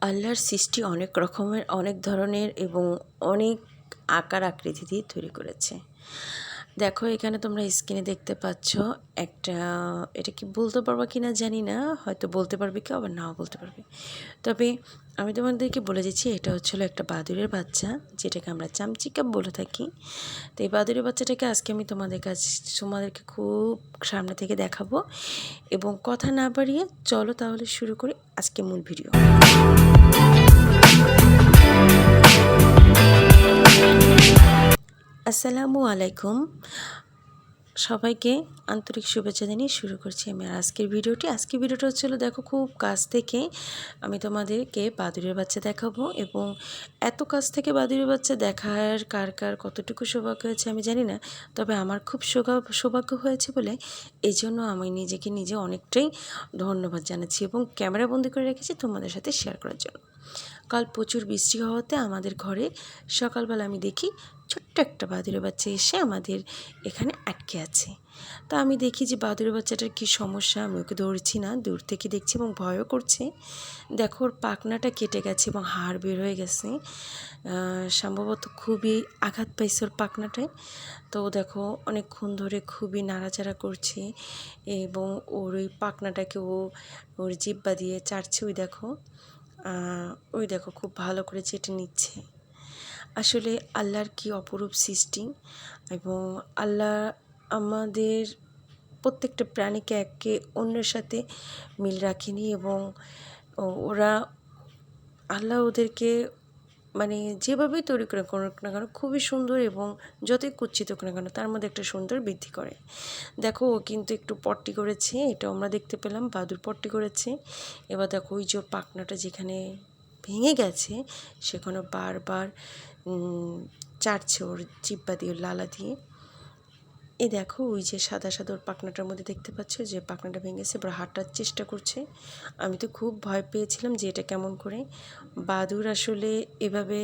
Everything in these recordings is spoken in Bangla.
আল্লাহর সৃষ্টি অনেক রকমের, অনেক ধরনের এবং অনেক আকার আকৃতি দিয়ে তৈরি করেছে। দেখো এখানে তোমরা স্ক্রিনে দেখতে পাচ্ছ একটা, এটা কি বলতে পারবা কি না জানি না, হয়তো বলতে পারবে কেউ আবার নাও বলতে পারবে। তবে আমি তোমাদেরকে বলে দিচ্ছি, এটা হচ্ছিলো একটা বাদুড়ের বাচ্চা, যেটাকে আমরা চামচিকা বলে থাকি। তো এই বাদুড়ের বাচ্চাটাকে আজকে আমি তোমাদেরকে খুব সামনে থেকে দেখাবো। এবং কথা না বাড়িয়ে চলো তাহলে শুরু করি আজকে মূল ভিডিও। আসসালামু আলাইকুম, সবাইকে আন্তরিক শুভেচ্ছা জানিয়ে শুরু করছি আমি আজকের ভিডিওটা হচ্ছিলো, দেখো খুব কাছ থেকে আমি তোমাদেরকে বাদুড়ের বাচ্চা দেখাবো। এবং এত কাছ থেকে বাদুড়ের বাচ্চা দেখার কার কার কতটুকু সৌভাগ্য হয়েছে আমি জানি না, তবে আমার খুব সৌভাগ্য হয়েছে বলে এই জন্য আমি নিজেকে নিজে অনেকটাই ধন্যবাদ জানাচ্ছি এবং ক্যামেরা বন্দি করে রেখেছি তোমাদের সাথে শেয়ার করার জন্য। কাল প্রচুর বৃষ্টি হওয়াতে আমাদের ঘরে সকালবেলা আমি দেখি ছোট্ট একটা বাদুড়ের বাচ্চা এসে আমাদের এখানে আটকে আছে। তা আমি দেখি যে বাদুড়ের বাচ্চাটার কী সমস্যা, আমি ওকে ধরছি না, দূর থেকে দেখছি এবং ভয়ও করছে। দেখো ওর পাখনাটা কেটে গেছে এবং হাড় বের হয়ে গেছে, সম্ভবত খুবই আঘাত পাইছে ওর পাখনাটায়। তো দেখো অনেকক্ষণ ধরে খুবই নাড়াচাড়া করছে এবং ওর ওই পাখনাটাকে ওর জিহ্বা দিয়ে চাটছে। ওই দেখো খুব ভালো করে চেটে নিচ্ছে। আসলে আল্লাহর কি অপরূপ সৃষ্টি, এবং আল্লাহ আমাদের প্রত্যেকটা প্রাণীকে একে অন্যের সাথে মিল রাখেনি এবং ওরা আল্লাহ ওদেরকে মানে যেভাবেই তৈরি করে করুক না কেন খুবই সুন্দর, এবং যতই কুচ্ছিত হোক না কেন তার মধ্যে একটা সুন্দর বৃদ্ধি করে। দেখো ও কিন্তু একটু পট্টি করেছে, এটা আমরা দেখতে পেলাম, বাদুর পট্টি করেছে। এবার দেখো ওই যে পাখনাটা যেখানে ভেঙে গেছে সেখানে বারবার চাটছে ওর জিহ্বা দিয়ে, লালা দিয়ে। এই দেখো ওই যে সাদা সাদা ওর পাখনাটার মধ্যে দেখতে পাচ্ছ যে পাখনাটা ভেঙেছে, এবার হাঁটার চেষ্টা করছে। আমি তো খুব ভয় পেয়েছিলাম যে এটা কেমন করে বাদুর আসলে এভাবে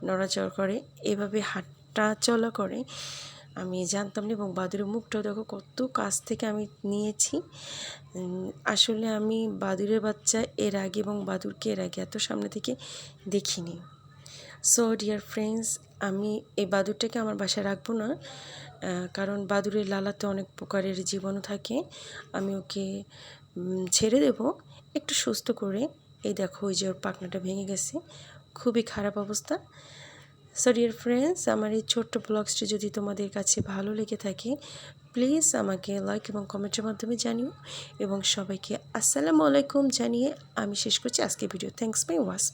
নড়াচড়া করে, এভাবে হাঁটা চলা করে আমি জানতাম না। এবং বাদুরের মুখটাও দেখো কত কাছ থেকে আমি নিয়েছি। আসলে আমি বাদুরের বাচ্চা এর আগে এবং বাদুরকে এর আগে এত সামনে থেকে দেখিনি। সো ডিয়ার ফ্রেন্ডস, আমি এই বাদুরটাকে আমার বাসায় রাখবো না, কারণ বাদুরের লালাতে অনেক প্রকারের জীবাণু থাকে। আমি ওকে ছেড়ে দেব একটু সুস্থ করে। এই দেখো ওই যে ওর পাখনাটা ভেঙে গেছে, খুবই খারাপ অবস্থা। সো ডিয়ার ফ্রেন্ডস, আমার এই ছোট্ট ব্লগসটি যদি তোমাদের কাছে ভালো লেগে থাকে প্লিজ আমাকে লাইক এবং কমেন্টের মাধ্যমে জানিও। এবং সবাইকে আসসালামু আলাইকুম জানিয়ে আমি শেষ করছি আজকের ভিডিও। Thanks by watch.